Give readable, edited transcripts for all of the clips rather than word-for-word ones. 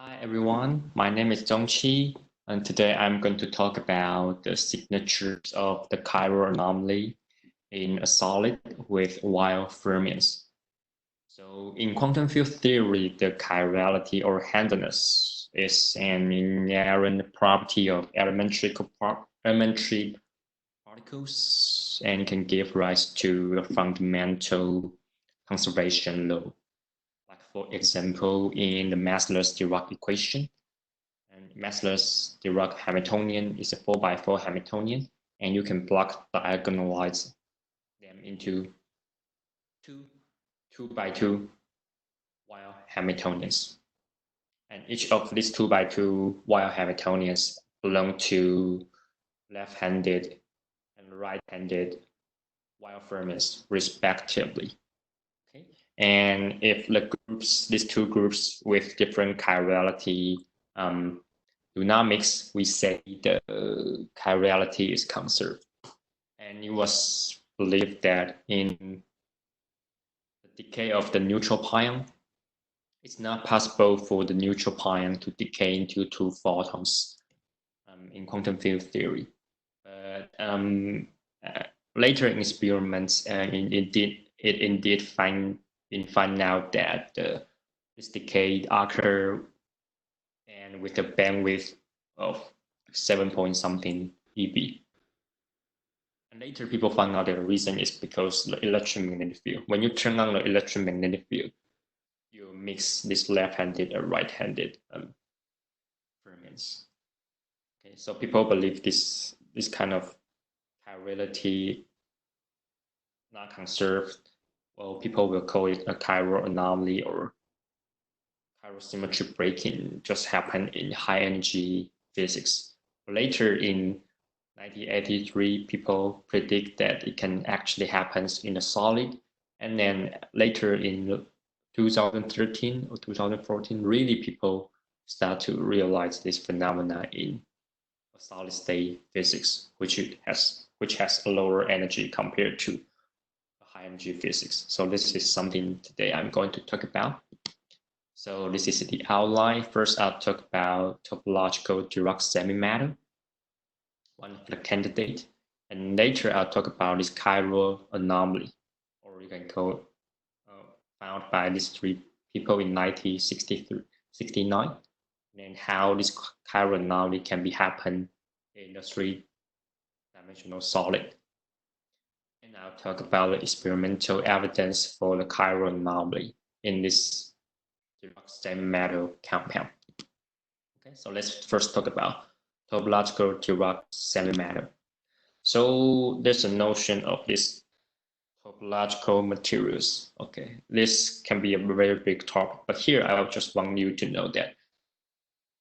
Hi everyone, my name is Tsung-Chi, and today I'm going to talk about the signatures of the chiral anomaly in a solid with Weyl fermions. So in quantum field theory, the chirality or handedness is an inherent property of elementary particles and can give rise to a fundamental conservation law. Like for example, in the massless-Dirac equation, and massless-Dirac Hamiltonian is a 4x4 Hamiltonian, and you can block diagonalize them into two by two Weyl Hamiltonians. And each of these 2x2 Weyl Hamiltonians belong to left-handed and right-handed Weyl fermions, respectively. Okay. And if the groups, these two groups with different chirality do not mix, we say the chirality is conserved. And it was believed that in the decay of the neutral pion, it's not possible for the neutral pion to decay into two photons in quantum field theory. But later in experiments, it indeed find out that this decay occur and with a bandwidth of 7 point something eV. And later people found out the reason is because the electromagnetic field. When you turn on the electromagnetic field, you mix this left-handed and right-handed fermions. Okay, so people believe this kind of chirality not conserved. Well, people will call it a chiral anomaly or chiral symmetry breaking, just happened in high energy physics. Later in 1983, people predict that it can actually happen in a solid. And then later in 2013 or 2014, really people start to realize this phenomena in solid state physics, which has a lower energy compared to high energy physics. So this is something today I'm going to talk about. So this is the outline. First, I'll talk about topological Dirac semi-matter, one of the candidate, and later I'll talk about this chiral anomaly, or you can call it found by these three people in 1969, and how this chiral anomaly can be happen in a three-dimensional solid. And I'll talk about the experimental evidence for the chiral anomaly in this Dirac semi-matter compound. Okay, so let's first talk about topological Dirac semi-matter. So there's a notion of this topological materials. Okay, this can be a very big topic, but here I just want you to know that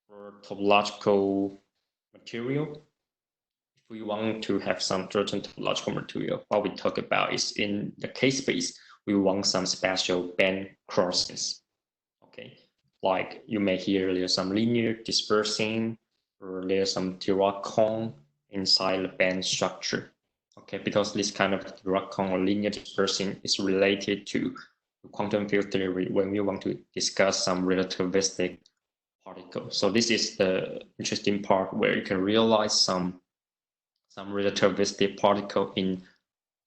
for topological material, if we want to have some certain topological material, what we talk about is in the K-space, we want some special band crosses. Okay, like you may hear there's some linear dispersing, or there's some Dirac cone inside the band structure. Okay, because this kind of Dirac cone or linear dispersing is related to quantum field theory when we want to discuss some relativistic particles. So this is the interesting part where you can realize some relativistic particle in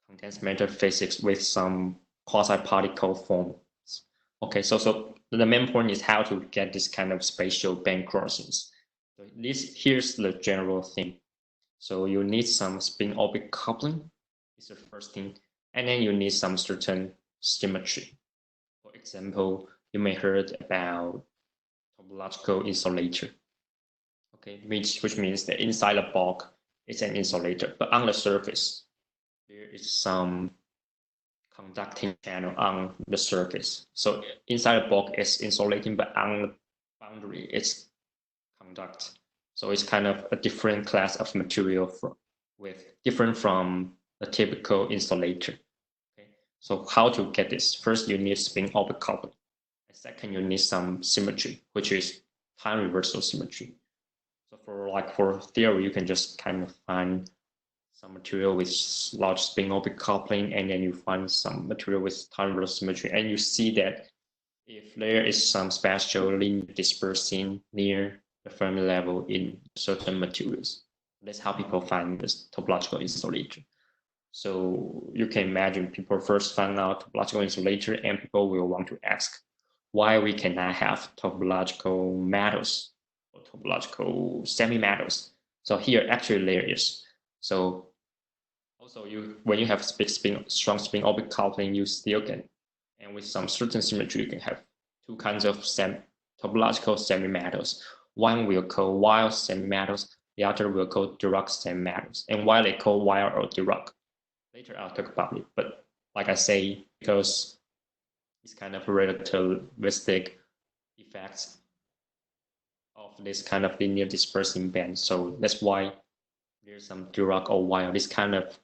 condensed matter physics with some quasi-particle forms. Okay, so the main point is how to get this kind of spatial band crossings. So here's the general thing. So you need some spin-orbit coupling, is the first thing, and then you need some certain symmetry. For example, you may heard about topological insulator. Okay, which means that inside the bulk is an insulator, but on the surface there is some conducting channel on the surface. So inside the bulk is insulating, but on the boundary it's conduct. So it's kind of a different class of material different from a typical insulator. Okay. So how to get this? First, you need spin-orbit coupling. And second, you need some symmetry, which is time reversal symmetry. So for theory, you can just kind of find some material with large spin-orbit coupling, and then you find some material with time reversal symmetry, and you see that if there is some special linear dispersion near the Fermi level in certain materials. That's how people find this topological insulator. So you can imagine people first find out topological insulator, and people will want to ask why we cannot have topological metals or topological semi-metals. So here actually there is. So also when you have strong spin orbit coupling, you still can, and with some certain symmetry, you can have two kinds of topological semi-metals. One will call Weyl semi-metals, the other will call Dirac semi-metals. And why they call Weyl or Dirac, later I'll talk about it. But like I say, because it's kind of relativistic effects of this kind of linear dispersing band. So that's why there's some Dirac or Weyl, this kind of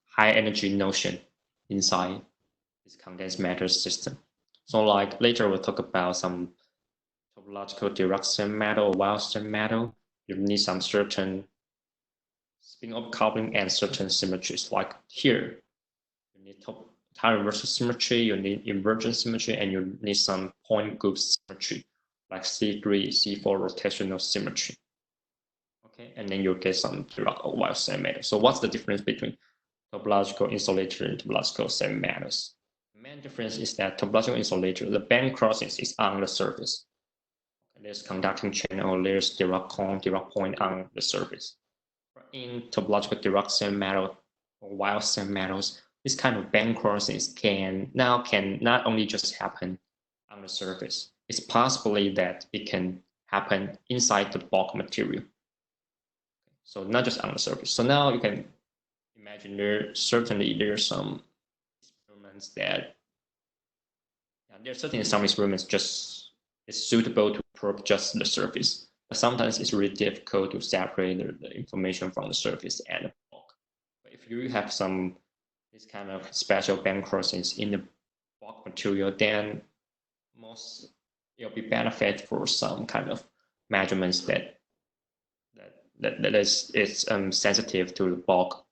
high energy notion inside this condensed matter system. So like later we'll talk about some topological Dirac semi-metal or Weyl semi-metal. You need some certain spin-off coupling and certain symmetries. Like here, you need time reversal symmetry, you need invergent symmetry, and you need some point group symmetry, like C3, C4 rotational symmetry. Okay, and then you'll get some Dirac or Weyl semi-metal. So what's the difference between topological insulator and topological semi-metals? The main difference is that topological insulator, the band crossings is on the surface. There's conducting channel, there's Dirac point on the surface. In topological Dirac semi-metal or Weyl semi-metals, this kind of band crossings can not only just happen on the surface, it's possibly that it can happen inside the bulk material. So not just on the surface. So now you can imagine there's some experiments that there's certainly some experiments just it's suitable to probe just the surface. But sometimes it's really difficult to separate the information from the surface and the bulk. But if you have this kind of special band crossings in the bulk material, then it'll be benefit for some kind of measurements that is sensitive to the bulk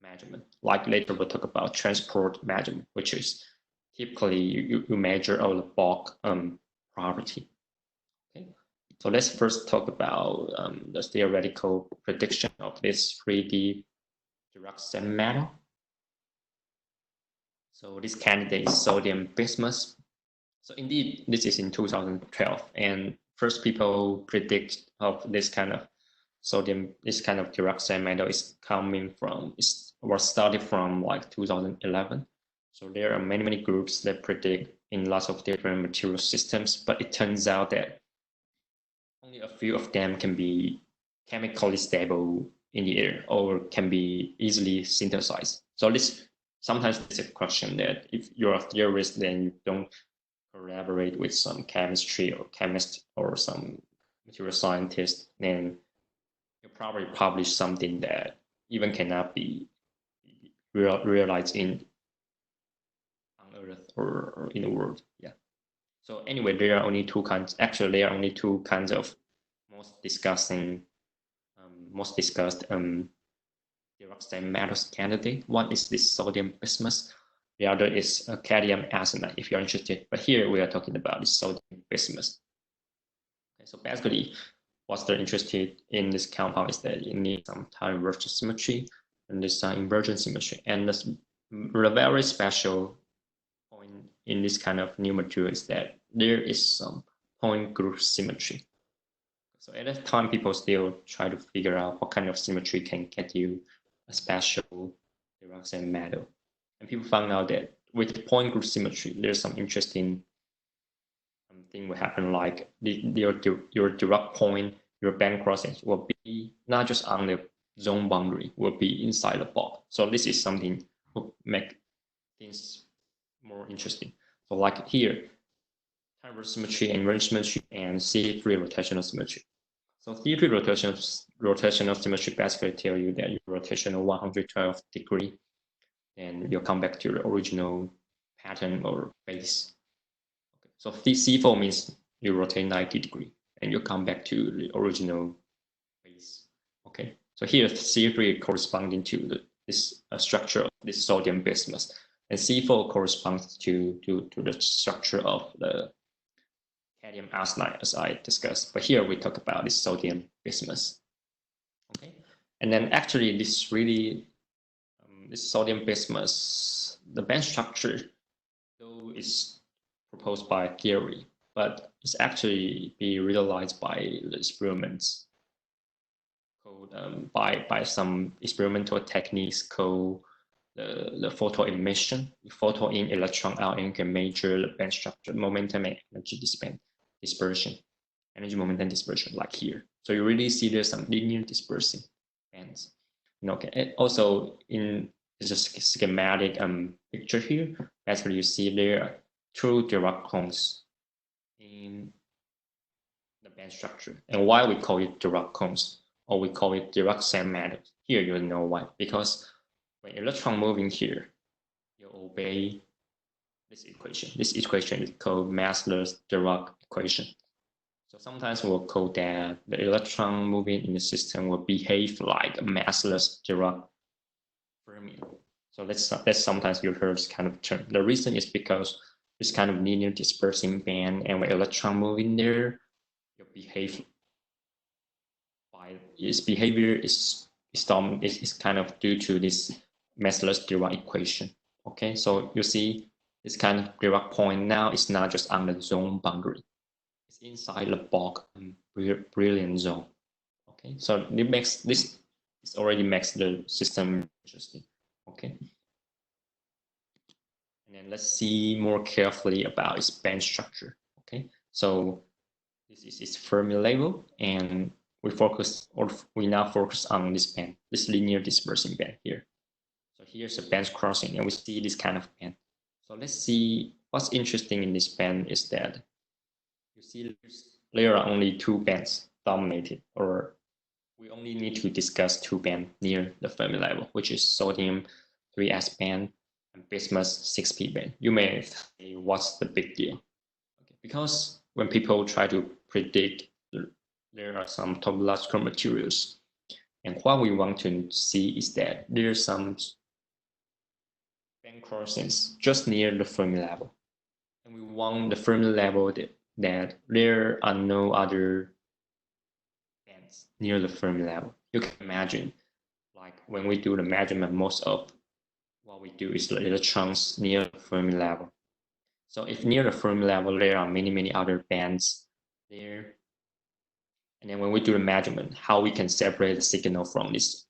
measurement. Like later we'll talk about transport measurement, which is typically you measure all the bulk property. Okay, so let's first talk about the theoretical prediction of this 3D Dirac semi-metal. So this candidate is sodium bismuth. So indeed, this is in 2012, and first people predict of this kind of Dirac semi-metal was started from like 2011. So there are many groups that predict in lots of different material systems, but it turns out that only a few of them can be chemically stable in the air or can be easily synthesized. So sometimes it's a question that if you're a theorist, then you don't collaborate with some chemistry or chemist or some material scientist, then you probably publish something that even cannot be realized on Earth or in the world. Yeah. So anyway, there are only two kinds. Actually, there are only two kinds of most discussed Dirac semi-metals candidate. One is this sodium bismuth. The other is cadmium arsenide, if you're interested. But here we are talking about this sodium bismuth. Okay, so basically, what's they're interested in this compound is that you need some time reversal symmetry and there's some invergent symmetry. And the very special point in this kind of new material is that there is some point group symmetry. So at that time, people still try to figure out what kind of symmetry can get you a special Dirac semi-metal. And people found out that with the point group symmetry, there's some interesting thing will happen, like your Dirac point, your band crossings will be not just on the zone boundary, will be inside the bulk. So this is something will make things more interesting. So like here, time reversal symmetry, invergent symmetry, and C3 rotational symmetry. So C3 rotational symmetry basically tell you that your rotational 112 degree, and you'll come back to the original pattern or base. Okay. So C4 means you rotate 90 degree and you come back to the original base. Okay. So here C3 corresponding to this structure of this sodium bismuth. And C4 corresponds to the structure of the cadmium arsenide, as I discussed. But here we talk about this sodium bismuth. Okay, and then actually this really this sodium bismuth, the band structure, though is proposed by theory, but it's actually be realized by the experiments called by some experimental techniques called the photo emission. You photo in electron out and can measure the band structure, momentum, and energy dispersion, energy momentum dispersion, like here. So you really see there's some linear dispersing bands. Okay, and also in this schematic picture here, basically you see there are two Dirac cones in the band structure. And why we call it Dirac cones, or we call it Dirac schematic. Here you know why, because when electron moving here, you obey this equation. This equation is called massless Dirac equation. So sometimes we'll call that the electron moving in the system will behave like a massless Dirac fermion. So that's sometimes you heard this kind of term. The reason is because this kind of linear dispersing band, and when electron moving there, your its behavior is kind of due to this massless Dirac equation. Okay, so you see this kind of Dirac point now is not just on the zone boundary. It's inside the bulk brilliant zone. Okay, so this already makes the system interesting. Okay, and then let's see more carefully about its band structure. Okay, so this is its Fermi level, and we now focus on this band, this linear dispersing band here. So here's a band crossing, and we see this kind of band. So let's see what's interesting in this band is that you see there are only two bands dominated, or we only need to discuss two bands near the Fermi level, which is sodium 3s band and bismuth 6p band. You may say, what's the big deal? Okay, because when people try to predict, there are some topological materials, and what we want to see is that there's some band crossings just near the Fermi level, and we want the Fermi level that there are no other bands near the Fermi level. You can imagine, like when we do the measurement, most of what we do is the electrons near the Fermi level. So if near the Fermi level, there are many other bands there. And then when we do the measurement, how we can separate the signal from these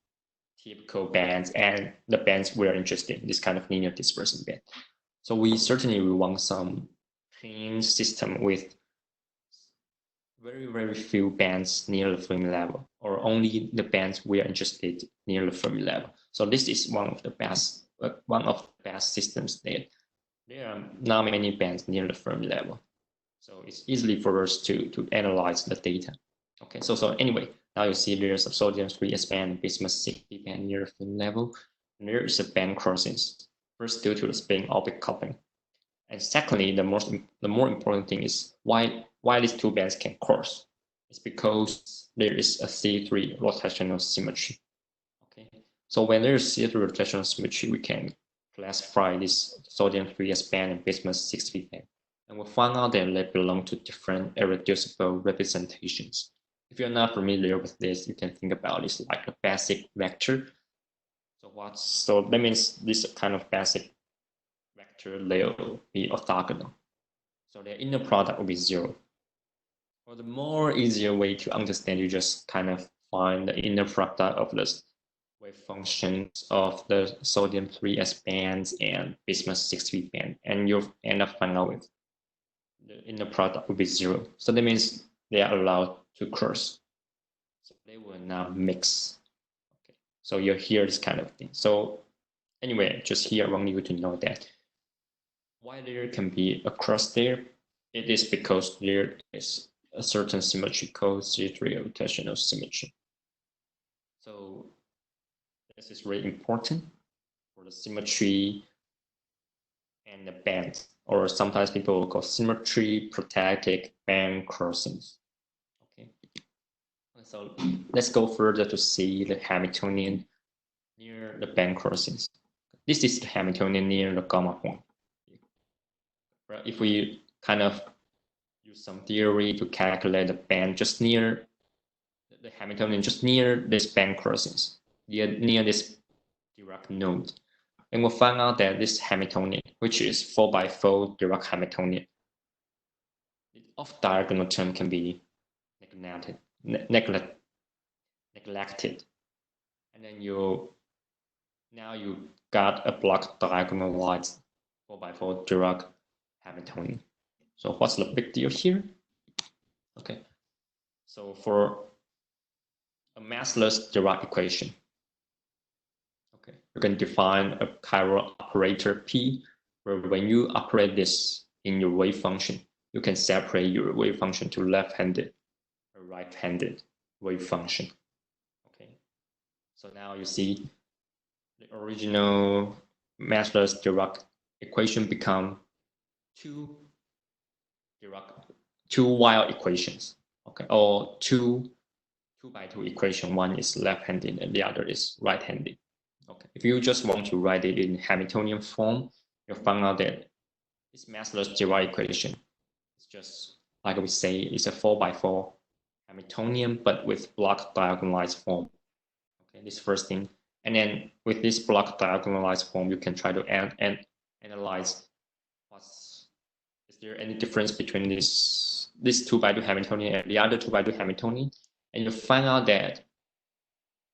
typical bands and the bands we're interested in, this kind of linear dispersing band. So we certainly want some clean system with very few bands near the Fermi level, or only the bands we are interested near the Fermi level. So this is one of the best systems that there are not many bands near the Fermi level. So it's easy for us to analyze the data. Okay, so anyway, now you see there's a sodium 3s band and bismuth 6p band near the Fermi level, and there is a band crossings. First, due to the spin-orbit coupling, and secondly, the more important thing is why these two bands can cross. It's because there is a C3 rotational symmetry. Okay, so when there is C3 rotational symmetry, we can classify this sodium 3s band and bismuth 6p band, and we'll find out that they belong to different irreducible representations. If you're not familiar with this, you can think about this like a basic vector. So that means this kind of basic vector, they'll be orthogonal. So their inner product will be 0. For the more easier way to understand, you just kind of find the inner product of the wave functions of the sodium 3s bands and bismuth 6p band, and you'll end up finding out with the inner product will be 0. So that means they are allowed to cross. So they will not mix. Okay. So you hear this kind of thing. So anyway, just here I want you to know that why there can be a cross there, it is because there is a certain symmetry called C3 rotational symmetry. So this is really important for the symmetry and the band, or sometimes people will call symmetry protected band crossings. Okay, so let's go further to see the Hamiltonian near the band crossings. this is the Hamiltonian near the gamma point. Right? If we kind of use some theory to calculate the band just near the Hamiltonian, just near this band crossings, near this Dirac node, and we'll find out that this Hamiltonian, which is 4x4 Dirac Hamiltonian, the off-diagonal term can be neglected, and then you got a block diagonalized 4x4 Dirac Hamiltonian. So what's the big deal here? Okay, so for a massless Dirac equation, okay, you can define a chiral operator P, where when you operate this in your wave function, you can separate your wave function to left-handed or right-handed wave function. Okay, so now you see the original massless Dirac equation become two Weyl equations. Okay, or two by two equation. One is left-handed and the other is right-handed. Okay, if you just want to write it in Hamiltonian form, you'll find out that this massless Dirac equation is just like we say, it's a 4x4 Hamiltonian, but with block diagonalized form. Okay, this first thing. And then with this block diagonalized form, you can try to analyze is there any difference between this 2x2 Hamiltonian and the other 2x2 Hamiltonian? And you find out that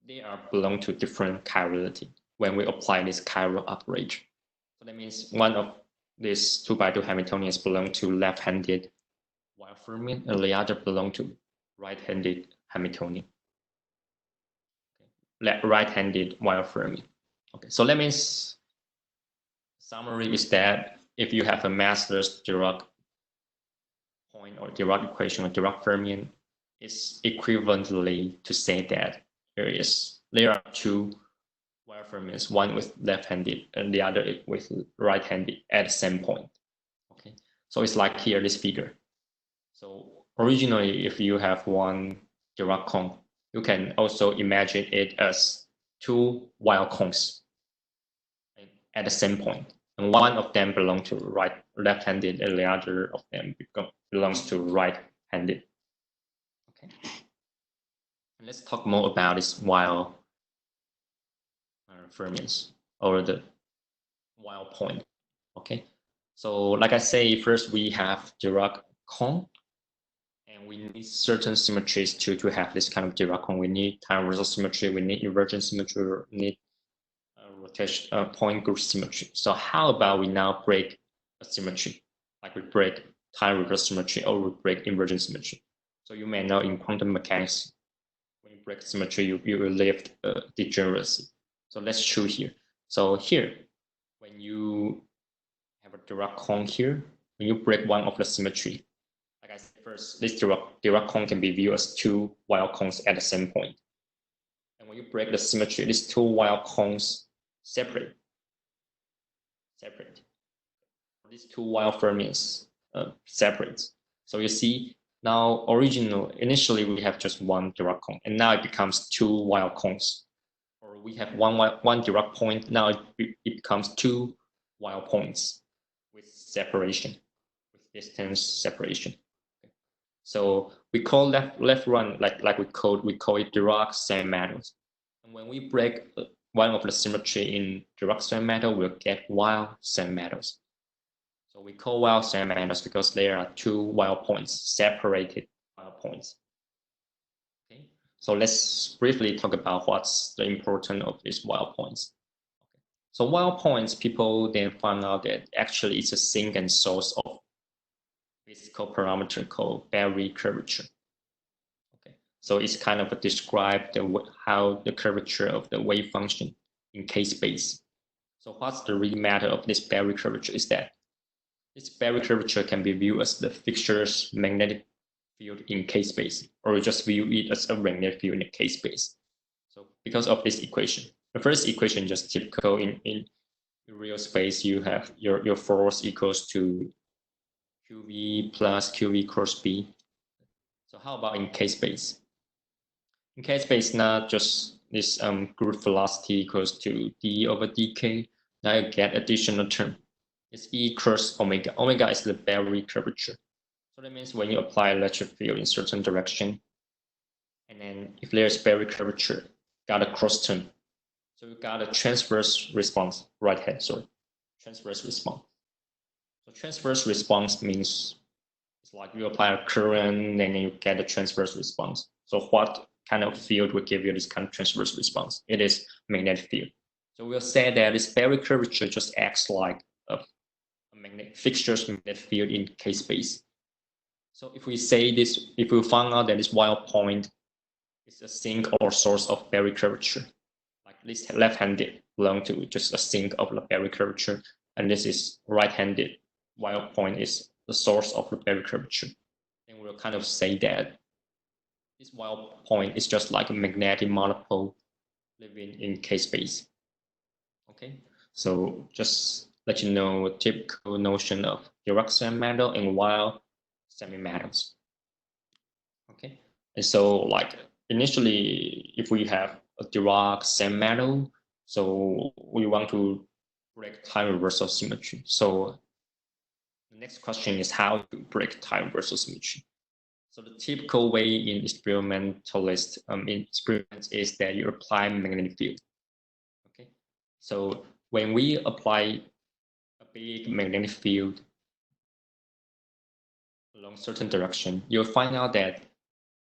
they belong to different chirality when we apply this chiral operator. So that means one of these 2x2 Hamiltonians belong to left-handed Weyl fermion, and the other belong to right-handed Hamiltonian. Right-handed Weyl fermion. Okay, so that means summary is that if you have a massless Dirac point or Dirac equation or Dirac fermion, it's equivalently to say that there are two Weyl fermions, one with left-handed and the other with right-handed at the same point. Okay, so it's like here this figure. So originally, if you have one Dirac cone, you can also imagine it as two Weyl cones at the same point, and one of them belongs to left-handed, and the other of them belongs to right-handed. Okay, and let's talk more about this Weyl fermions or the Weyl point. Okay, so like I say, first we have Dirac cone, and we need certain symmetries to have this kind of Dirac cone. We need time reversal symmetry, we need invergent symmetry, we need rotation point group symmetry. So how about we now break a symmetry, like we break time reversal symmetry or we break invergent symmetry. So you may know in quantum mechanics, when you break symmetry, you will lift degeneracy. So let's choose here. So here, when you have a Dirac cone here, when you break one of the symmetry, like I said first, this Dirac cone can be viewed as two Weyl cones at the same point. And when you break the symmetry, these two Weyl cones separate. These two Weyl fermions separate. So you see now initially we have just one Dirac cone, and now it becomes two Weyl cones. Or we have one Dirac point, now it becomes two Weyl points with separation, with distance separation. Okay. So we call left run like we call it Dirac sand metals. And when we break one of the symmetry in Dirac sand metal, we'll get Weyl sand metals. So we call Weyl sand metals because there are two Weyl points, separated Weyl points. Okay. So let's briefly talk about what's the importance of these Weyl points. Okay. So Weyl points, people then find out that actually it's a sink and source of physical parameter called Berry curvature. Okay. So it's kind of describe how the curvature of the wave function in K-space. So what's the real matter of this Berry curvature is that this Berry curvature can be viewed as the fixture's magnetic field in K-space, or just view it as a magnetic field in K-space. So because of this equation, the first equation just typical in real space, you have your force equals to QV plus QV cross B. So how about in K-space? In K-space, not just this group velocity equals to d over dk. Now you get additional term. It's E cross omega. Omega is the Berry curvature. So that means when you apply electric field in certain direction, and then if there's Berry curvature, got a cross term. So you got a transverse response, right hand, sorry, transverse response. So transverse response means it's like you apply a current and you get a transverse response. So what kind of field will give you this kind of transverse response? It is magnetic field. So we'll say that this Berry curvature just acts like a magnetic fixture's magnetic field in K space. So if we say this, if we find out that this Weyl point is a sink or source of Berry curvature, like this left-handed belong to just a sink of the Berry curvature, and this is right-handed Weyl point is the source of the Berry curvature. And we'll kind of say that this Weyl point is just like a magnetic monopole living in K space. Okay, so just let you know a typical notion of Dirac semi-metal and Weyl semi-metals. Okay, and so like initially, if we have a Dirac semi-metal, so we want to break time reversal symmetry. So the next question is how to break time reversal symmetry. So the typical way in experimentalist experiments is that you apply magnetic field. Okay, so when we apply a big magnetic field along certain direction, you'll find out that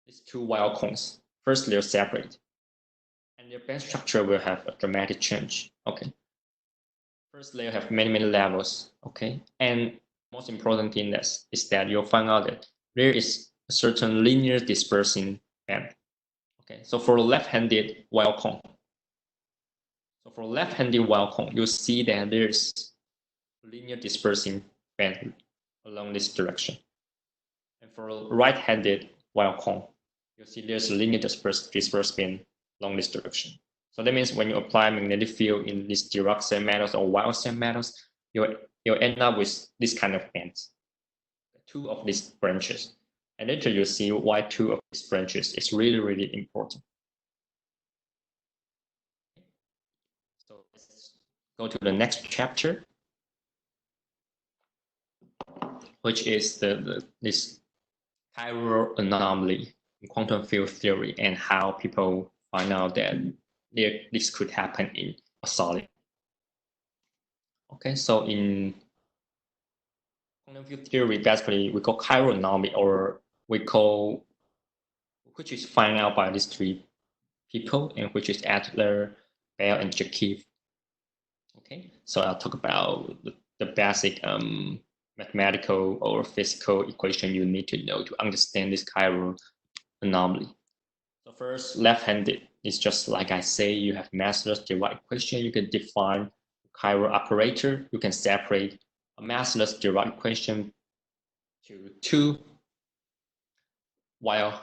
these two Weyl cones, first they're separate, and their band structure will have a dramatic change. Okay, first they have many levels. Okay, and most important thing is that you'll find out that there is a certain linear dispersing band. Okay, so for left-handed Weyl cone, you'll see that there's linear dispersing band along this direction. And for right-handed Weyl cone, you'll see there's a linear dispersed band along this direction. So that means when you apply magnetic field in these Dirac semi-metals or Weyl semi-metals, you'll end up with this kind of bands, two of these branches. And later you'll see why two of these branches is really important. So let's go to the next chapter, which is this chiral anomaly in quantum field theory and how people find out that this could happen in a solid. Okay, so in quantum field theory, basically we call chiral anomaly, or which is found out by these three people, and which is Adler, Weyl, and Jakiv. Okay, so I'll talk about the basic mathematical or physical equation you need to know to understand this chiral anomaly. So first, left-handed is just like I say, you have massless Dirac equation. You can define chiral operator. You can separate a massless Dirac equation to two Weyl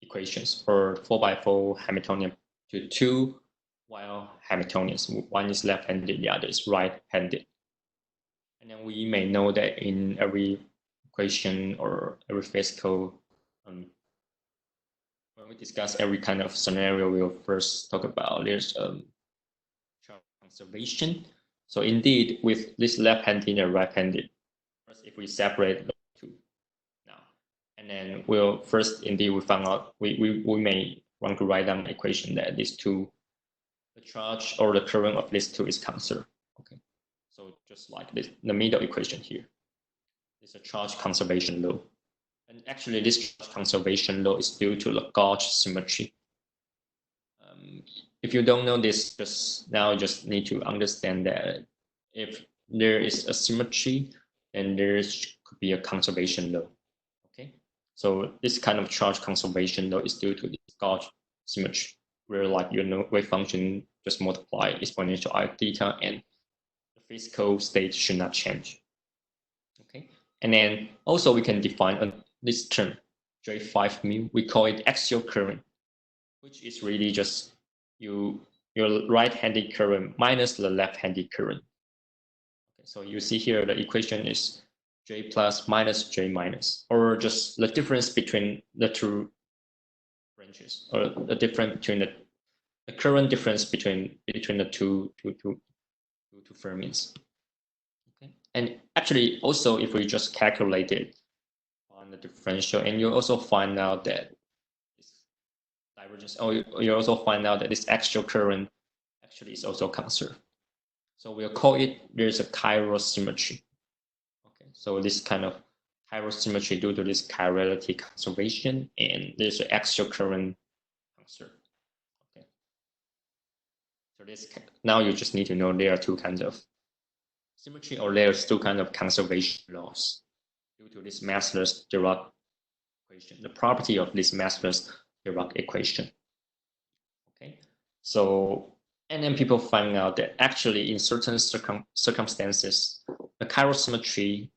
equations, or 4x4 Hamiltonian to two Weyl Hamiltonians. One is left-handed, the other is right-handed. And then we may know that in every equation or every physical, when we discuss every kind of scenario, we'll first talk about there's charge conservation. So indeed, with this left-handed and right-handed, first if we separate the two now, and then we'll first indeed we found out we may want to write down an equation that these two, the charge or the current of these two is conserved. Okay, so just like this, the middle equation here is a charge conservation law. And actually, this charge conservation law is due to the gauge symmetry. If you don't know this, just need to understand that if there is a symmetry, then there could be a conservation law. Okay, so this kind of charge conservation law is due to this gauge symmetry, where like wave function just multiply exponential I theta, and the physical state should not change. Okay, and then also we can define this term J5 mu. We call it axial current, which is really just your right-handed current minus the left-handed current. Okay, so you see here the equation is J plus minus J minus, or just the difference between the two branches, or the difference between the current difference between the two to fermions. Okay, and actually also if we just calculate it on the differential, and you also find out that this divergence, or you also find out that this axial current actually is also conserved. So we'll call it, there's a chiral symmetry. Okay, so this kind of chiral symmetry due to this chirality conservation, and there's an axial current conserved. Okay, so this, now you just need to know there are two kinds of symmetry, or there's two kinds of conservation laws due to this massless Dirac equation, the property of this massless Dirac equation. Okay, so and then people find out that actually in certain circumstances, the chiral symmetry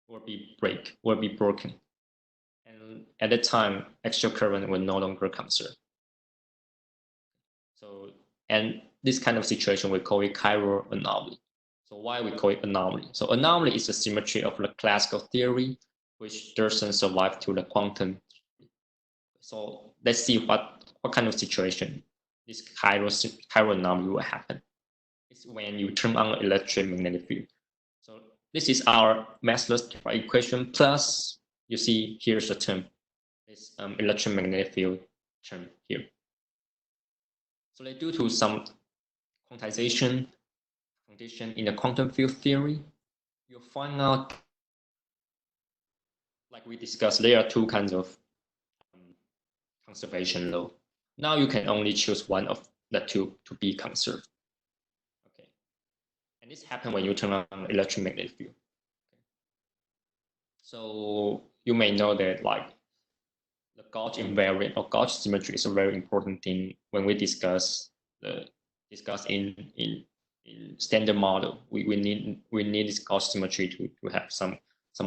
will be broken, and at that time, axial current will no longer conserve. So, and this kind of situation we call it chiral anomaly. So why we call it anomaly? So anomaly is a symmetry of the classical theory which doesn't survive to the quantum. So let's see what kind of situation this chiral anomaly will happen. It's when you turn on the electromagnetic field. So this is our massless equation plus, you see here's the term, this electromagnetic field term here. So due to some quantization condition in the quantum field theory, you'll find out, like we discussed, there are two kinds of conservation law. Now you can only choose one of the two to be conserved. Okay, and this happens when you turn on the electromagnetic field. Okay. So you may know that like the gauge invariant or gauge symmetry is a very important thing when we discuss in standard model. We need this gauge symmetry to have some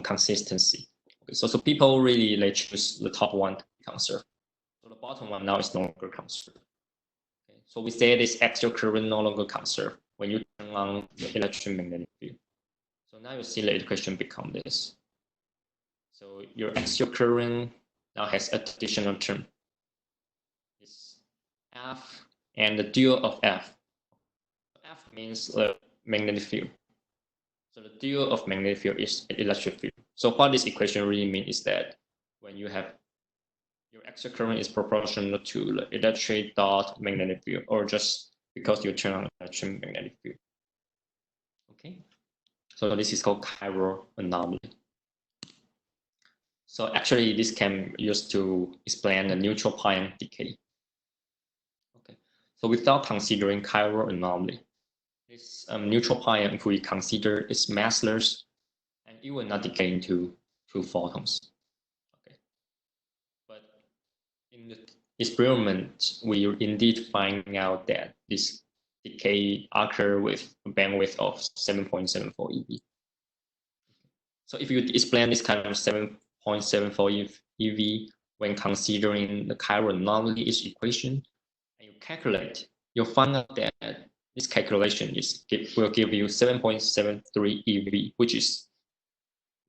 consistency. Okay, so people really choose the top one to be conserved. So the bottom one now is no longer conserved. Okay, so we say this axial current no longer conserved when you turn on the electromagnetic field. So now you see the equation become this. So your axial current now has an additional term. It's F and the dual of F. F means the magnetic field. So the dual of magnetic field is electric field. So what this equation really means is that when you have your axial current is proportional to the electric dot magnetic field, or just because you turn on electromagnetic field. Okay, so this is called chiral anomaly. So actually, this can be used to explain the neutral pion decay. Okay, so without considering chiral anomaly, this neutral pion, if we consider its massless, and it will not decay into two photons. Okay, but in the experiment, we indeed find out that this decay occurs with a bandwidth of 7.74 eV. So if you explain this kind of 7.74 eV when considering the chiral anomaly equation, and you calculate, you'll find out that this calculation will give you 7.73 eV, which is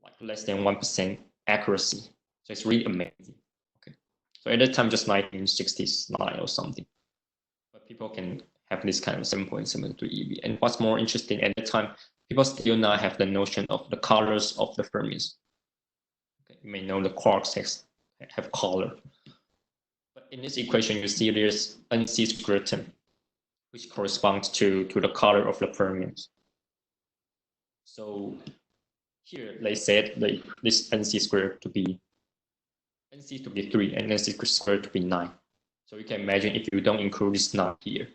like less than 1% accuracy. So it's really amazing. Okay, so at that time, just 1969 or something, but people can have this kind of 7.73 eV. And what's more interesting, at that time, people still not have the notion of the colors of the fermions. Okay, you may know the quarks have color. But in this equation, you see there's NC squared term, which corresponds to the color of the fermions. So here they said this NC squared to be 3 and NC squared to be 9. So you can imagine if you don't include this 9 here,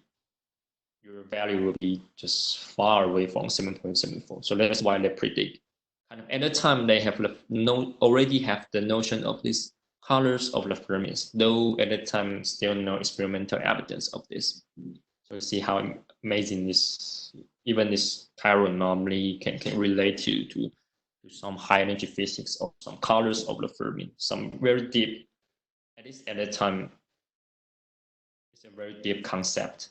your value will be just far away from 7.74. So that's why they predict. Kind of at the time they have already have the notion of these colors of the fermions, though at the time still no experimental evidence of this. So you see how amazing even this chiral anomaly can relate to some high energy physics of some colors of the fermion, some very deep, at least at that time, it's a very deep concept.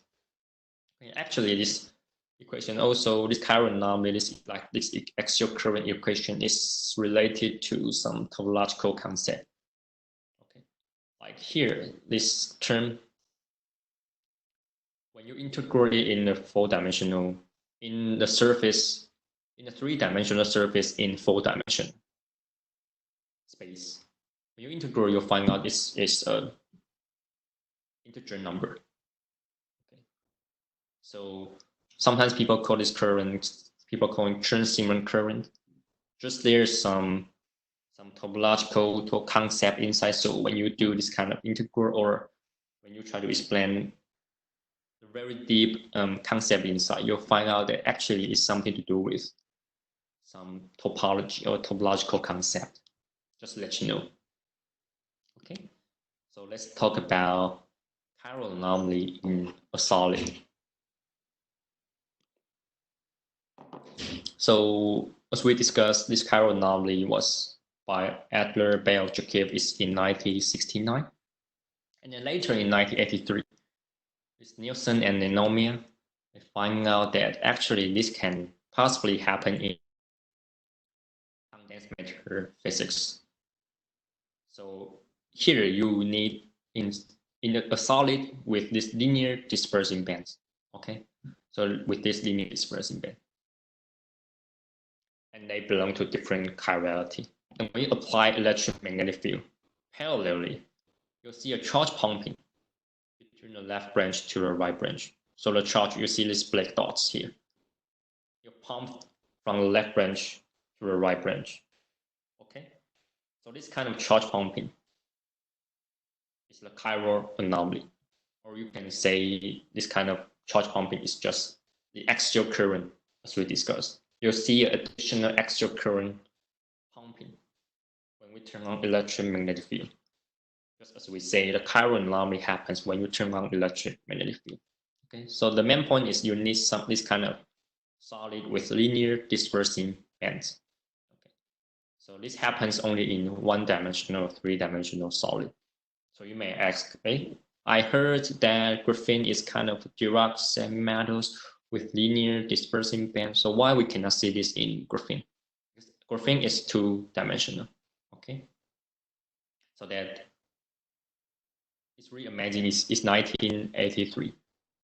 And actually, this equation also, this chiral anomaly, this axial current equation is related to some topological concept. Okay, like here, this term, when you integrate it in a 4-dimensional in the surface, in a 3-dimensional surface in 4-dimensional space. When you integral, you'll find out it's a integer number. Okay. So sometimes people call this current, people call it transient current. Just there's some topological concept inside. So when you do this kind of integral, or when you try to explain the very deep concept inside, you'll find out that actually it's something to do with some topology or topological concept. Just to let you know. Okay, so let's talk about chiral anomaly in a solid. So as we discussed, this chiral anomaly was by Adler, Weyl, Jakiewicz in 1969. And then later in 1983, with Nielsen and Anomaly, they find out that actually this can possibly happen in condensed matter physics. So here you need in a solid with this linear dispersing bands. Okay, so with this linear dispersing band, and they belong to different chirality. And when you apply electromagnetic field parallelly, you'll see a charge pumping between the left branch to the right branch. So the charge, you see these black dots here. You pump from the left branch to the right branch. Okay, so this kind of charge pumping is the chiral anomaly, or you can say this kind of charge pumping is just the axial current, as we discussed. You'll see additional axial current pumping when we turn on electromagnetic field. Just as we say, the chiral anomaly happens when you turn on electromagnetic field. Okay, so the main point is you need this kind of solid with linear dispersing bands. Okay, so this happens only in 1-dimensional, 3-dimensional solid. So you may ask, hey, I heard that graphene is kind of Dirac semimetals with linear dispersing bands. So why we cannot see this in graphene? Because graphene is 2-dimensional. Okay, so that it's really amazing. It's 1983,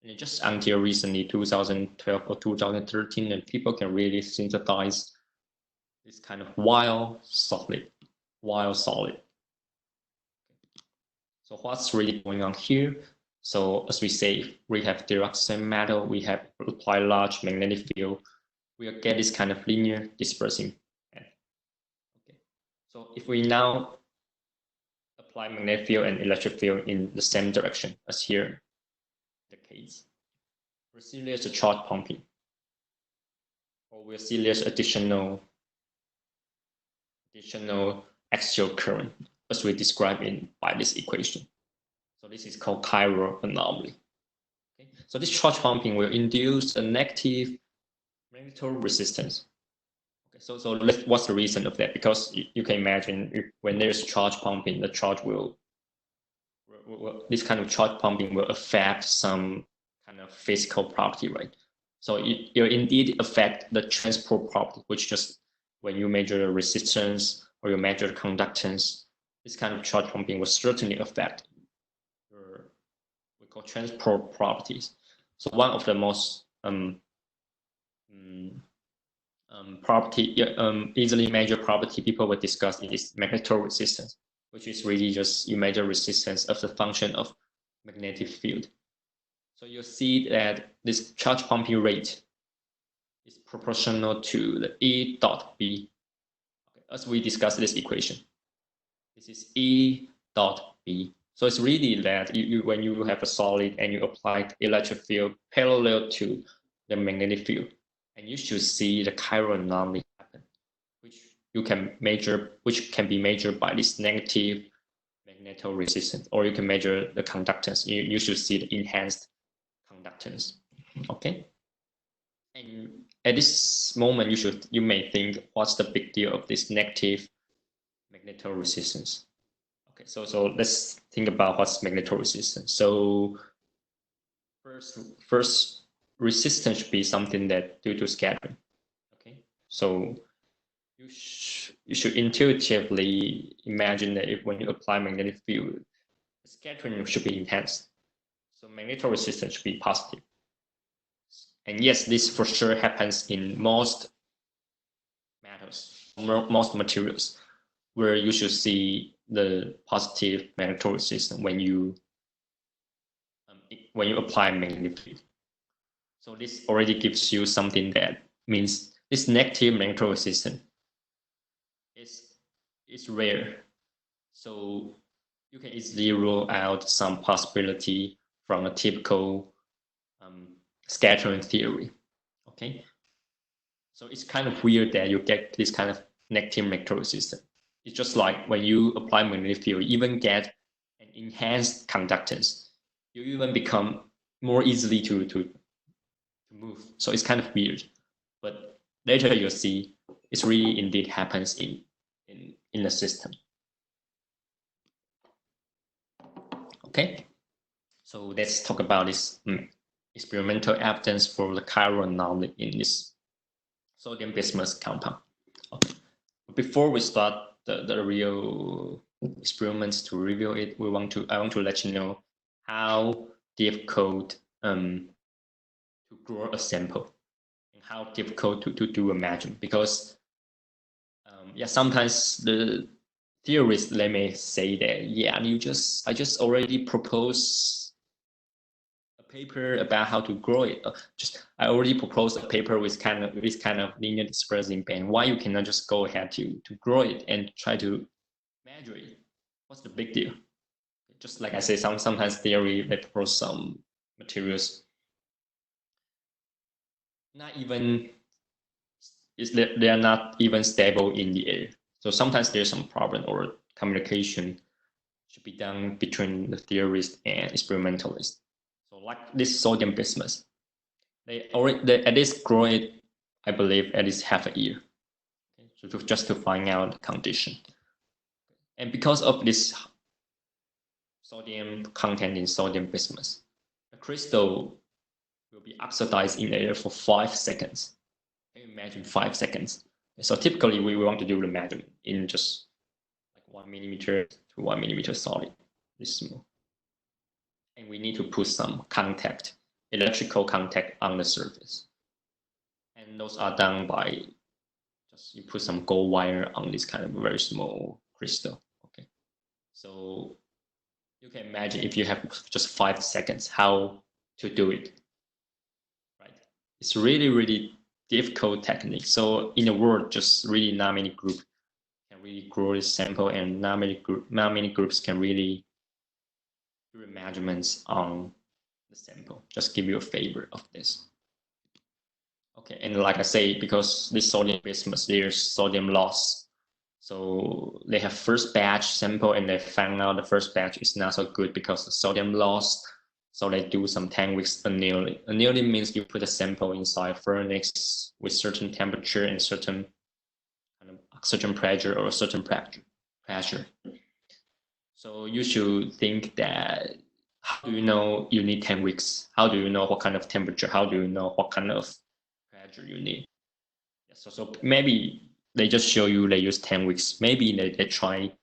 and just until recently, 2012 or 2013, and people can really synthesize this kind of Weyl solid. So what's really going on here? So as we say, we have Dirac semimetal, we have applied large magnetic field, we get this kind of linear dispersing band. Okay, so if we now apply magnetic field and electric field in the same direction as here, the case, we'll see there's a charge pumping, or we'll see there's additional axial current, as we describe by this equation. So this is called chiral anomaly. Okay? So this charge pumping will induce a negative magnetic resistance. Okay, so what's the reason of that? Because you can imagine when there's charge pumping, the charge this kind of charge pumping will affect some kind of physical property, right? So it will indeed affect the transport property, which just when you measure the resistance or you measure the conductance, this kind of charge pumping will certainly affect your, we call transport properties. So one of the most easily measured property people will discuss is magnetic resistance, which is really just you measure resistance as a function of magnetic field. So you'll see that this charge pumping rate is proportional to the E dot B. Okay, as we discussed this equation, this is E dot B. So it's really that when you have a solid and you apply electric field parallel to the magnetic field, and you should see the chiral anomaly happen, which you can measure, which can be measured by this negative magnetic resistance, or you can measure the conductance. You should see the enhanced conductance. Okay. And at this moment, you may think, what's the big deal of this negative magnetic resistance? Okay, so let's think about what's magnetic resistance. So first resistance should be something that due to scattering. Okay, so you should intuitively imagine that if when you apply magnetic field, scattering should be enhanced. So magnetic resistance should be positive. And yes, this for sure happens in most metals, most materials, where you should see the positive magnetic resistance when you apply magnetic field. So this already gives you something that means this negative magnetic resistance is rare. So you can easily rule out some possibility from a typical scattering theory. Okay, so it's kind of weird that you get this kind of negative magnetic resistance. It's just like when you apply magnetic field, you even get an enhanced conductance. You even become more easily to move. So it's kind of weird, but later you'll see it's really indeed happens in the system. Okay, so let's talk about this experimental evidence for the chiral anomaly in this sodium bismuth compound. Okay. Before we start the real experiments to reveal it, I want to let you know how difficult to grow a sample and how difficult to do a measurement, because yeah, sometimes the theorists, they may say that, yeah, I just already proposed a paper about how to grow it. I already proposed a paper with kind of linear dispersing band. Why you cannot just go ahead to grow it and try to measure it? What's the big deal? Just like I say, sometimes theory, they propose some materials not even they are not even stable in the air. So sometimes there's some problem, or communication should be done between the theorist and experimentalist. So like this sodium bismuth, they at least grow it, I believe, at least half a year, okay? So just to find out the condition. And because of this sodium content in sodium bismuth, the crystal will be oxidized in air for 5 seconds. Can you imagine 5 seconds? So typically we want to do the measurement in just like 1 millimeter to 1 millimeter solid, this small. And we need to put some contact, electrical contact on the surface. And those are done by just you put some gold wire on this kind of very small crystal. Okay. So you can imagine if you have just 5 seconds, how to do it, right? It's really, really difficult technique. So in the world, just really not many groups can really grow this sample, and not many groups can really do measurements on the sample. Just give you a favor of this. Okay, and like I say, because this sodium bismuth, there's sodium loss. So they have first batch sample, and they found out the first batch is not so good because the sodium loss. So they do some 10 weeks annealing. Annealing means you put a sample inside a furnace with certain temperature and certain kind of oxygen pressure or a certain pressure. So you should think that, how do you know you need 10 weeks? How do you know what kind of temperature? How do you know what kind of pressure you need? So maybe they just show you they use 10 weeks. Maybe they try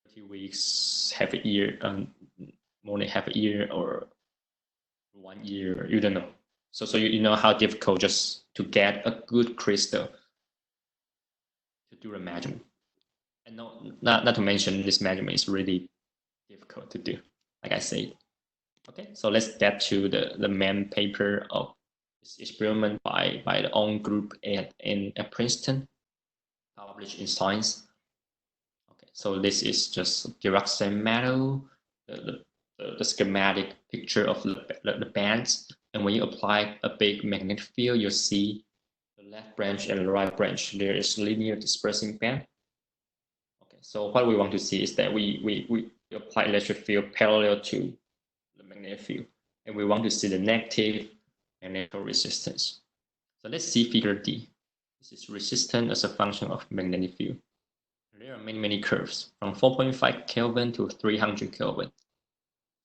30 weeks, half a year, more than half a year, or 1 year. You don't know. So you know how difficult just to get a good crystal to do a measurement. And not to mention this measurement is really difficult to do, like I said. Okay, so let's get to the main paper of this experiment by the own group at Princeton, published in Science. Okay, so this is just dioxide metal, the schematic picture of the bands. And when you apply a big magnetic field, you'll see the left branch and the right branch. There is linear dispersing band. Okay, so what we want to see is that we apply electric field parallel to the magnetic field, and we want to see the negative magnetic resistance. So let's see figure D. This is resistance as a function of magnetic field. There are many curves from 4.5 Kelvin to 300 Kelvin.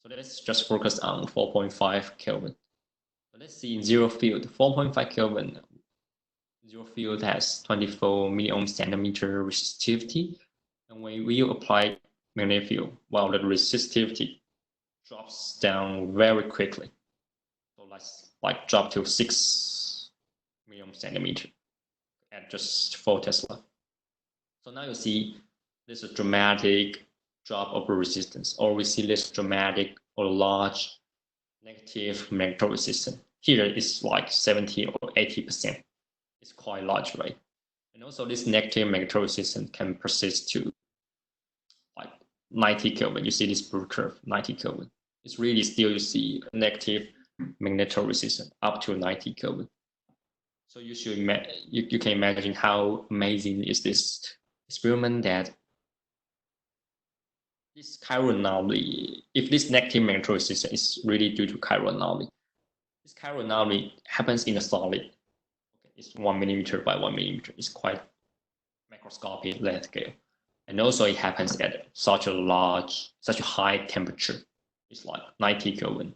So let's just focus on 4.5 Kelvin. So let's see in zero field, 4.5 Kelvin, zero field has 24 milliohm centimeter resistivity. And when we apply magnetic field, well, the resistivity drops down very quickly. So like drop to 6 million centimeter at just 4 Tesla. So now you see this is a dramatic drop of resistance, or we see this dramatic or large negative magnetic resistance. Here it's like 70 or 80%. It's quite large, right? And also this negative magnetic resistance can persist to like 90 Kelvin. You see this blue curve, 90 Kelvin. It's really still you see negative magnetic resistance up to 90 Kelvin. So you should you can imagine how amazing is this experiment that this chiral anomaly, if this negative magnetic resistance is really due to chiral anomaly, this chiral anomaly happens in a solid. Okay, it's 1 millimeter by 1 millimeter. It's quite microscopic length scale. And also it happens at such a high temperature. It's like 90 Kelvin.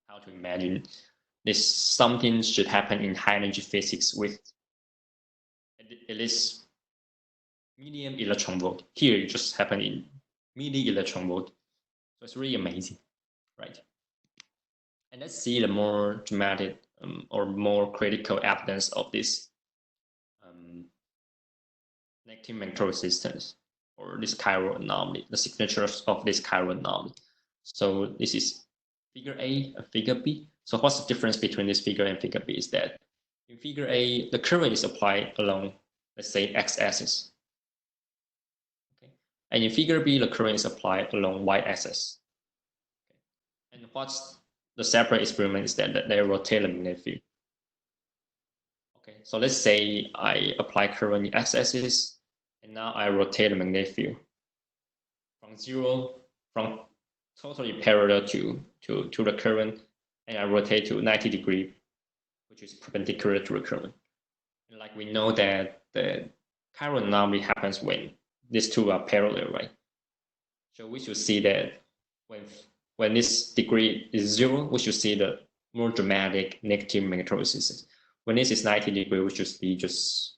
How to imagine this? Something should happen in high energy physics with at least medium electron volt. Here it just happened in milli electron volt. So it's really amazing, right? And let's see the more dramatic or more critical evidence of this negative magnetic resistance, or this chiral anomaly, the signatures of this chiral anomaly. So this is figure A and figure B. So what's the difference between this figure and figure B is that in figure A, the current is applied along, let's say, x-axis. Okay. And in figure B, the current is applied along y-axis. Okay. And what's the separate experiment is that they rotate the magnetic field. Okay, so let's say I apply current in x-axis, and now I rotate the magnetic field from totally parallel to the current, and I rotate to 90 degrees, which is perpendicular to the current. And like we know that the chiral anomaly happens when these two are parallel, right? So we should see that when this degree is 0, we should see the more dramatic negative magnetic resistance. When this is 90 degrees, we should be just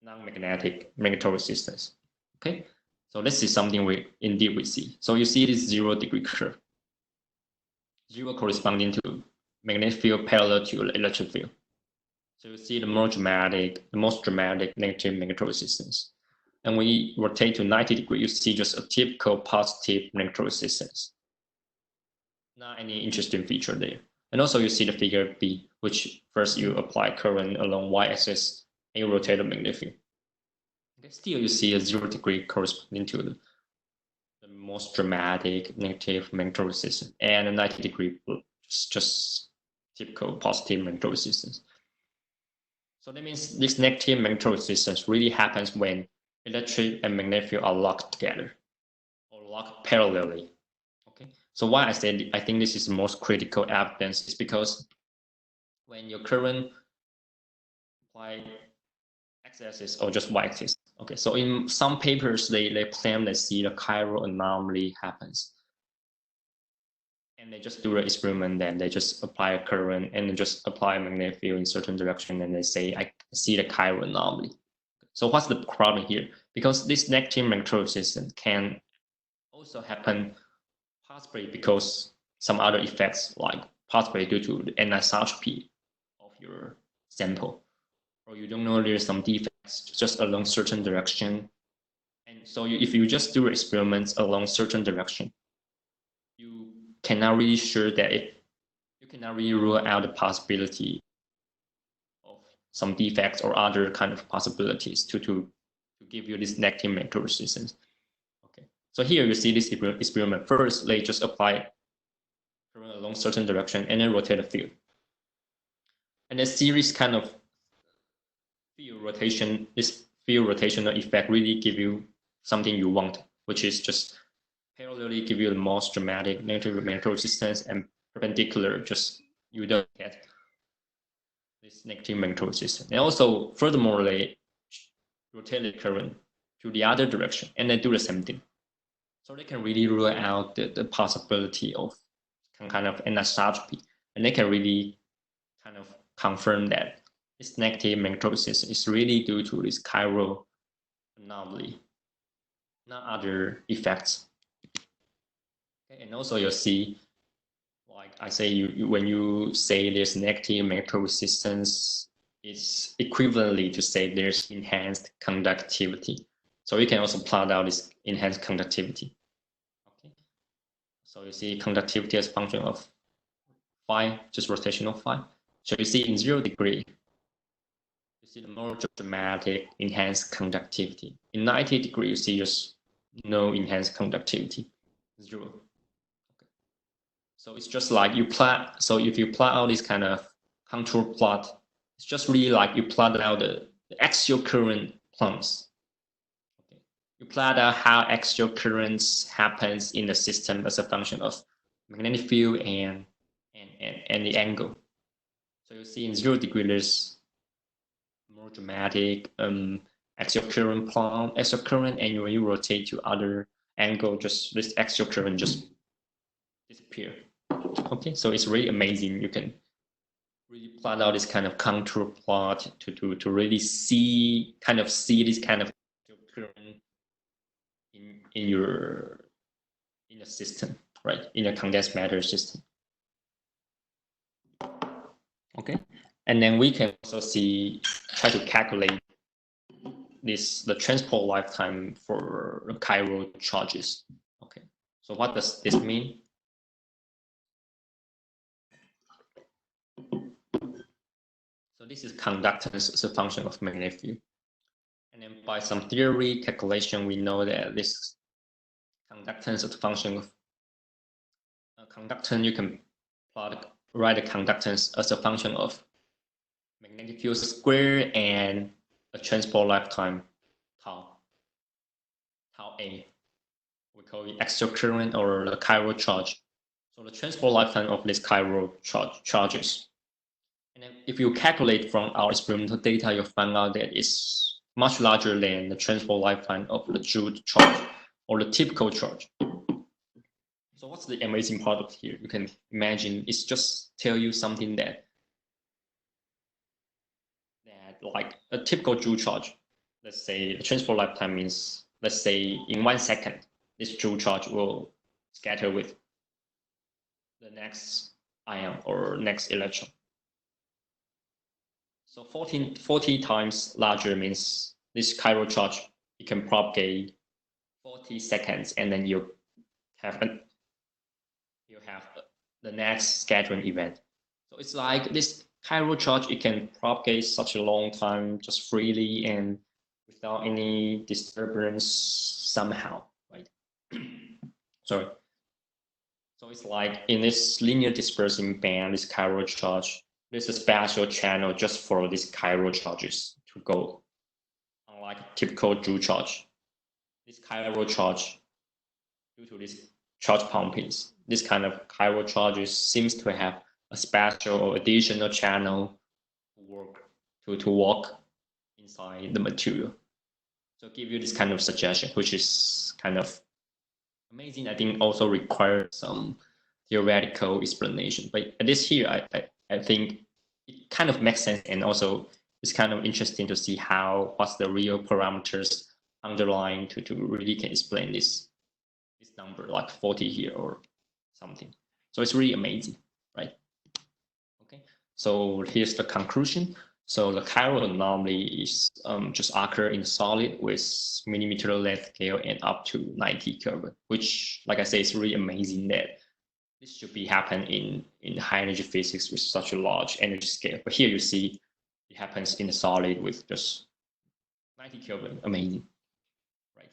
non-magnetic magnetic resistance. Okay, so this is something we see. So you see this 0 degree curve, 0 corresponding to magnetic field parallel to the electric field. So you see the most dramatic negative magnetic resistance. And when we rotate to 90 degrees, you see just a typical positive magnetic resistance. Not any interesting feature there. And also you see the figure B, which first you apply current along y-axis and you rotate the magnetic field. Okay, still you see a 0 degree corresponding to the most dramatic negative magnetic resistance, and a 90 degree just typical positive magnetic resistance. So that means this negative magnetic resistance really happens when electric and magnetic field are locked together or locked parallelly. Okay, so why I said I think this is the most critical evidence is because when your current apply x-axis or just y-axis. Okay, so in some papers they claim they see the chiral anomaly happens, and they just do an experiment, then they just apply a current and then just apply a magnetic field in certain direction, and they say I see the chiral anomaly. So what's the problem here? Because this negative magnetic resistance can also happen possibly because some other effects, like possibly due to the anisotropy of your sample, or you don't know there's some defects just along certain direction. And so if you just do experiments along certain direction, you cannot really sure that you cannot really rule out the possibility of some defects or other kind of possibilities to give you this negative magnetic resistance. Okay, so here you see this experiment. First, they just apply current along certain direction and then rotate the field. And a series kind of field rotation, this field rotational effect really give you something you want, which is just parallelly give you the most dramatic negative magnetic resistance, and perpendicular just you don't get this negative magnetic resistance. And also furthermore, they rotate the current to the other direction and they do the same thing. So they can really rule out the possibility of some kind of anisotropy, and they can really kind of confirm that this negative magnetic resistance is really due to this chiral anomaly, not other effects. Okay, and also you'll see like like I say, when you say there's negative magnetic resistance, it's equivalently to say there's enhanced conductivity. So you can also plot out this enhanced conductivity. Okay. So you see conductivity as a function of phi, just rotational phi. So you see in 0 degree, you see the more dramatic enhanced conductivity. In 90 degree, you see just no enhanced conductivity, 0. Okay. So it's just like you plot. So if you plot out this kind of contour plot, it's just really like you plot out the axial current plums. Okay. You plot out how axial currents happens in the system as a function of magnetic field and the angle. So you see in 0 degree, there's more dramatic axial current plumb, axial current, and when you rotate to other angle, just this axial current just disappear. Okay, so it's really amazing. You can really plot out this kind of contour plot to really see this kind of current in the system, right? In a condensed matter system. Okay, and then we can also try to calculate the transport lifetime for chiral charges. Okay, so what does this mean? So this is conductance as a function of magnetic field. And then by some theory calculation, we know that this conductance as a function of conductance, you can write the conductance as a function of magnetic field square and a transport lifetime tau A. We call it axial current or the chiral charge. So the transport lifetime of this chiral charges. And then if you calculate from our experimental data, you'll find out that it's much larger than the transport lifetime of the Joule charge or the typical charge. So what's the amazing part of here? You can imagine it's just tell you something that like a typical Joule charge, let's say the transport lifetime means, let's say in 1 second, this Joule charge will scatter with the next ion or next electron. So 40 times larger means this chiral charge, it can propagate 40 seconds, and then you have the next scattering event. So it's like this chiral charge, it can propagate such a long time just freely and without any disturbance somehow, right? Sorry. So it's like in this linear dispersing band, this chiral charge, there's a special channel just for these chiral charges to go. Unlike a typical Joule charge, this chiral charge, due to these charge pumpings, this kind of chiral charges seems to have a special or additional channel to walk inside the material. So give you this kind of suggestion, which is kind of amazing. I think also requires some theoretical explanation. But at least here, I think it kind of makes sense, and also it's kind of interesting to see what's the real parameters underlying to really can explain this number like 40 here or something. So it's really amazing, right? Okay, so here's the conclusion. So the chiral anomaly is just occur in solid with millimeter length scale and up to 90 Kelvin, which, like I say, is really amazing that this should be happen in high energy physics with such a large energy scale. But here you see it happens in a solid with just 90 Kelvin, amazing, right?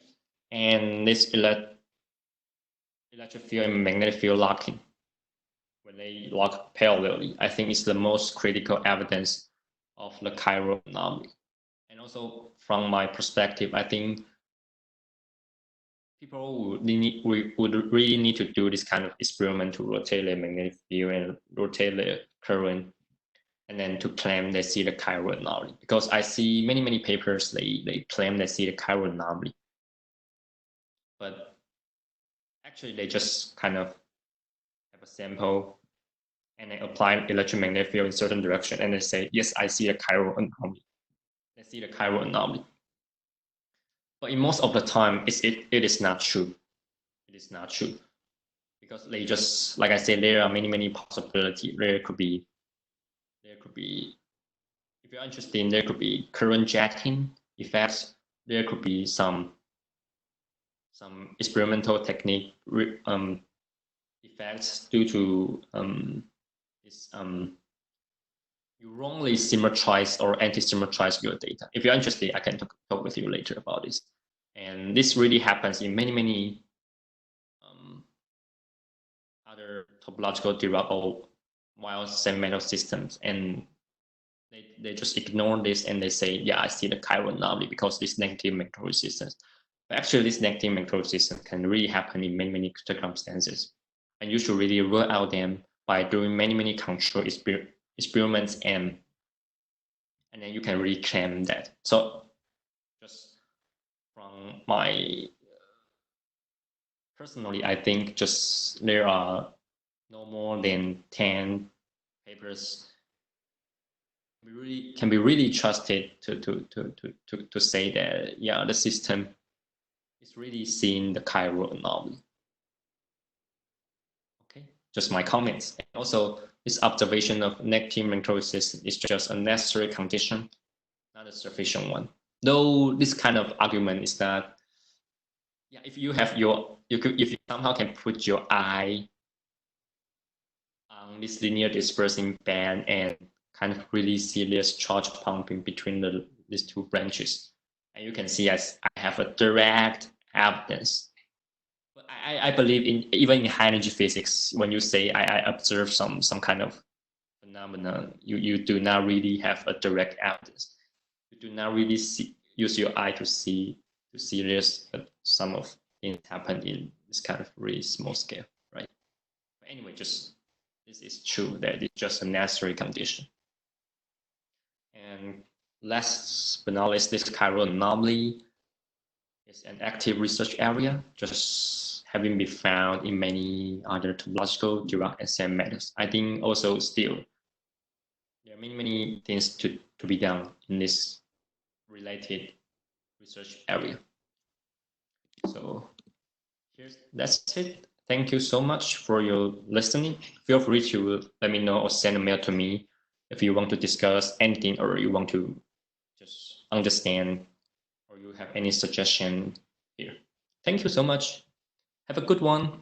And this electric field and magnetic field locking, when they lock parallelly, I think is the most critical evidence of the chiral anomaly. And also from my perspective, I think people would really need to do this kind of experiment to rotate the magnetic field and rotate the current, and then to claim they see the chiral anomaly. Because I see many papers, they claim they see the chiral anomaly, but actually they just kind of have a sample and they apply electromagnetic field in certain direction, and they say, yes, I see a chiral anomaly. They see the chiral anomaly. But in most of the time, it is not true. It is not true. because they just, like I said, there are many possibilities. There could be, if you're interested, there could be current jacking effects. There could be some experimental technique effects due to this you wrongly symmetrize or anti-symmetrize your data. If you're interested, I can talk with you later about this. And this really happens in many other topological derived or Weyl semi-metal systems, and they just ignore this and they say, yeah, I see the chiral anomaly because this negative magnetic resistance. But actually, this negative magnetic resistance can really happen in many circumstances, and you should really rule out them by doing many control experiments, and then you can really claim that. So just from my personally, I think just there are no more than 10 papers can be really trusted to say that, yeah, the system is really seeing the chiral anomaly. Okay, just my comments. And also, this observation of negative magnetic resistance is just a necessary condition, not a sufficient one. Though this kind of argument is that, yeah, if you have if you somehow can put your eye on this linear dispersing band and kind of really serious charge pumping between these two branches, and you can see as I have a direct evidence. But I believe even in high energy physics, when you say I observe some kind of phenomenon, you do not really have a direct evidence. You do not really use your eye to see this, but some of things happen in this kind of really small scale, right? But anyway, just this is true that it's just a necessary condition. And last but not least, this chiral anomaly is an active research area, just having been found in many other topological Dirac and Sem methods. I think also still there are many things to be done in this related research area. So that's it. Thank you so much for your listening. Feel free to let me know or send a mail to me if you want to discuss anything or you want to just understand or you have any suggestion here. Thank you so much. Have a good one.